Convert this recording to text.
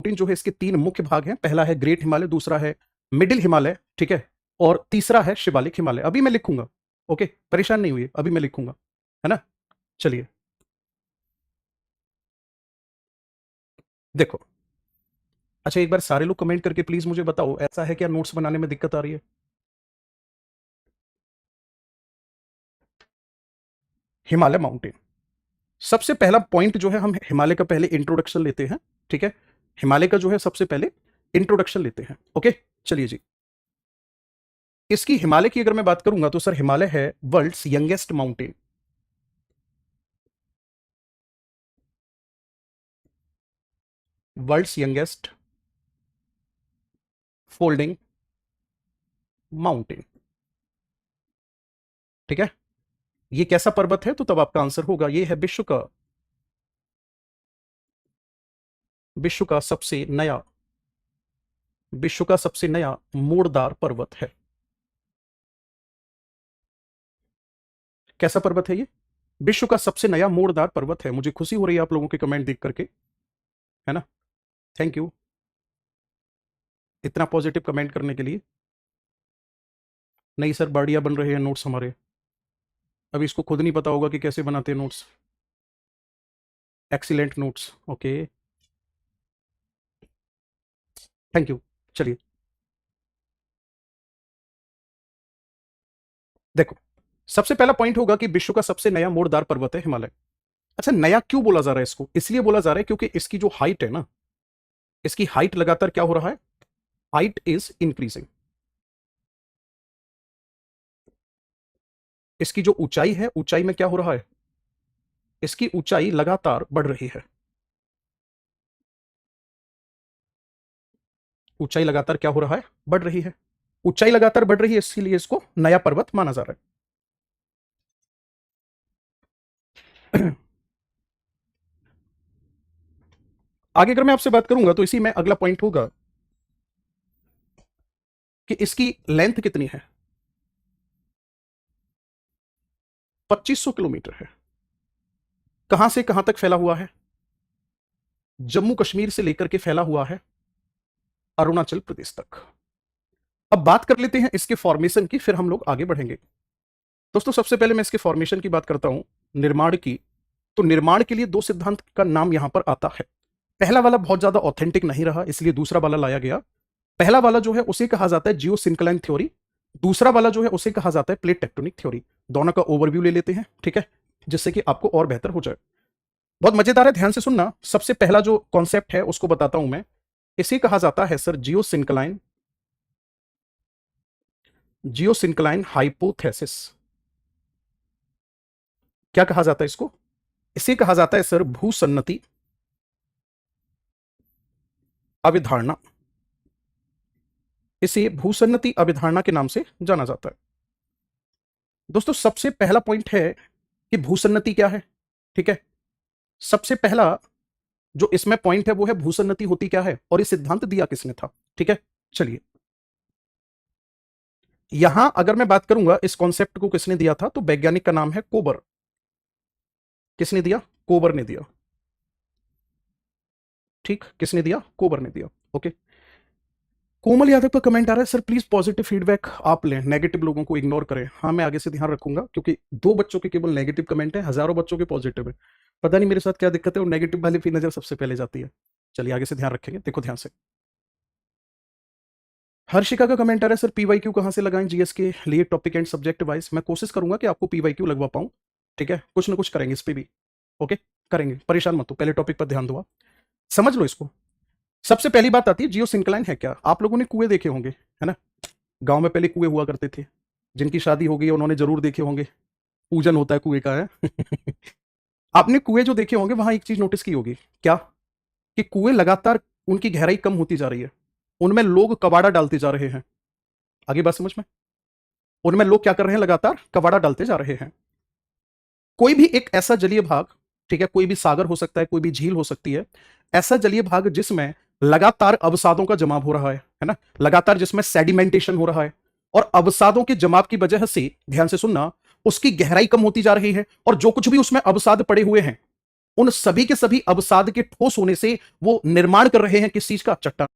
Mountain जो है इसके 3 मुख्य भाग हैं। पहला है ग्रेट हिमालय, दूसरा है मिडिल हिमालय, ठीक है, और तीसरा है शिवालिक हिमालय। अभी मैं लिखूंगा, ओके, परेशान नहीं हुई, अभी मैं लिखूंगा, है ना। चलिए देखो, अच्छा एक बार सारे लोग कमेंट करके प्लीज मुझे बताओ, ऐसा है क्या नोट्स बनाने में दिक्कत आ रही है? हिमालय माउंटेन, सबसे पहला पॉइंट जो है, हम हिमालय का पहले इंट्रोडक्शन लेते हैं, ठीक है। हिमालय का जो है सबसे पहले इंट्रोडक्शन लेते हैं, ओके। चलिए जी, इसकी हिमालय की अगर मैं बात करूंगा तो सर हिमालय है world's youngest mountain. World's youngest folding mountain, ठीक है। ये कैसा पर्वत है, तो तब आपका आंसर होगा ये है विश्व का सबसे नया मोड़दार पर्वत है। कैसा पर्वत है ये? विश्व का सबसे नया मोड़दार पर्वत है। मुझे खुशी हो रही है आप लोगों के कमेंट देख करके, है ना। थैंक यू इतना पॉजिटिव कमेंट करने के लिए। नहीं सर, बढ़िया बन रहे हैं नोट्स हमारे। अभी इसको खुद नहीं पता होगा कि कैसे बनाते हैं notes. Excellent notes, okay, thank you. चलिए देखो, सबसे पहला पॉइंट होगा कि विश्व का सबसे नया मोड़दार पर्वत है हिमालय। अच्छा, नया क्यों बोला जा रहा है इसको? इसलिए बोला जा रहा है क्योंकि इसकी जो हाइट है ना, इसकी हाइट लगातार क्या हो रहा है? Height is increasing. इसकी जो ऊंचाई है, ऊंचाई में क्या हो रहा है? इसकी ऊंचाई लगातार बढ़ रही है। ऊंचाई लगातार क्या हो रहा है? बढ़ रही है। ऊंचाई लगातार बढ़ रही है, इसीलिए इसको नया पर्वत माना जा रहा है। आगे अगर मैं आपसे बात करूंगा तो इसी में अगला पॉइंट होगा कि इसकी लेंथ कितनी है। 2500 किलोमीटर है। कहां से कहां तक फैला हुआ है? जम्मू कश्मीर से लेकर के फैला हुआ है अरुणाचल प्रदेश तक। अब बात कर लेते हैं इसके फॉर्मेशन की, फिर हम लोग आगे बढ़ेंगे। दोस्तों सबसे पहले मैं इसके फॉर्मेशन की बात करता हूं, निर्माण की। तो निर्माण के लिए 2 सिद्धांत का नाम यहां पर आता है। पहला वाला बहुत ज्यादा ऑथेंटिक नहीं रहा, इसलिए दूसरा वाला लाया गया। पहला वाला जो है उसे कहा जाता है जियो सिंक्लाइन थ्योरी, दूसरा वाला जो है उसे कहा जाता है प्लेट टेक्टोनिक थ्योरी। दोनों का ओवरव्यू ले लेते हैं, ठीक है, जिससे कि आपको और बेहतर हो जाए। बहुत मजेदार है, ध्यान से सुनना। सबसे पहला जो कॉन्सेप्ट है उसको बताता हूं मैं। इसे कहा जाता है सर जियो सिंक्लाइन हाइपोथेसिस। क्या कहा जाता है इसको? इसे कहा जाता है सर भूसन्नति अभिधारणा। इसे भूसन्नति अभिधारणा के नाम से जाना जाता है। दोस्तों सबसे पहला पॉइंट है कि भूसन्नति क्या है, ठीक है। सबसे पहला जो इसमें पॉइंट है वो है भूसन्नति होती क्या है, और ये सिद्धांत दिया किसने था, ठीक है। चलिए, यहां अगर मैं बात करूंगा इस कॉन्सेप्ट को किसने दिया था, तो वैज्ञानिक का नाम है कोबर। किसने दिया? कोबर ने दिया, ठीक, किसने दिया? कोबर ने दिया, ओके। कोमल यादव का कमेंट आ रहा है, सर प्लीज पॉजिटिव फीडबैक आप लें, नेगेटिव लोगों को इग्नोर करें। हाँ, मैं आगे से ध्यान रखूंगा, क्योंकि 2 बच्चों के केवल नेगेटिव कमेंट है, हजारों बच्चों के पॉजिटिव है। पता नहीं मेरे साथ क्या दिक्कत है, और नेगेटिव वाले की नजर सबसे पहले जाती है। चलिए आगे से ध्यान रखेंगे, देखो ध्यान से। हर्षिका का कमेंट आ रहा है, सर पीवाईक्यू कहां से लगाएं जीएस के लिए, टॉपिक एंड सब्जेक्ट वाइज। मैं कोशिश करूंगा कि आपको पीवाईक्यू लगवा पाऊं, ठीक है, कुछ ना कुछ करेंगे इस पे भी, ओके, करेंगे, परेशान मत हो, पहले टॉपिक पर ध्यान दो आप, समझ लो इसको। सबसे पहली बात आती है जियो सिंक्लाइन है क्या। आप लोगों ने कुएं देखे होंगे, है ना। गांव में पहले कुएं हुआ करते थे, जिनकी शादी हो गई है उन्होंने जरूर देखे होंगे, पूजन होता है कुएं का, है। आपने कुएं जो देखे होंगे वहां एक चीज नोटिस की होगी, क्या? कि कुएं लगातार उनकी गहराई कम होती जा रही है, उनमें लोग कबाड़ा डालते जा रहे हैं। आगे बात समझ में? उनमें लोग क्या कर रहे हैं? लगातार कबाड़ा डालते जा रहे हैं। कोई भी एक ऐसा जलीय भाग, ठीक है, कोई भी सागर हो सकता है, कोई भी झील हो सकती है, ऐसा जलीय भाग जिसमें लगातार अवसादों का जमाव हो रहा है ना, लगातार जिसमें सेडिमेंटेशन हो रहा है, और अवसादों के जमाव की वजह से, ध्यान से सुनना, उसकी गहराई कम होती जा रही है, और जो कुछ भी उसमें अवसाद पड़े हुए हैं उन सभी के सभी अवसाद के ठोस होने से वो निर्माण कर रहे हैं किस चीज का? चट्टान।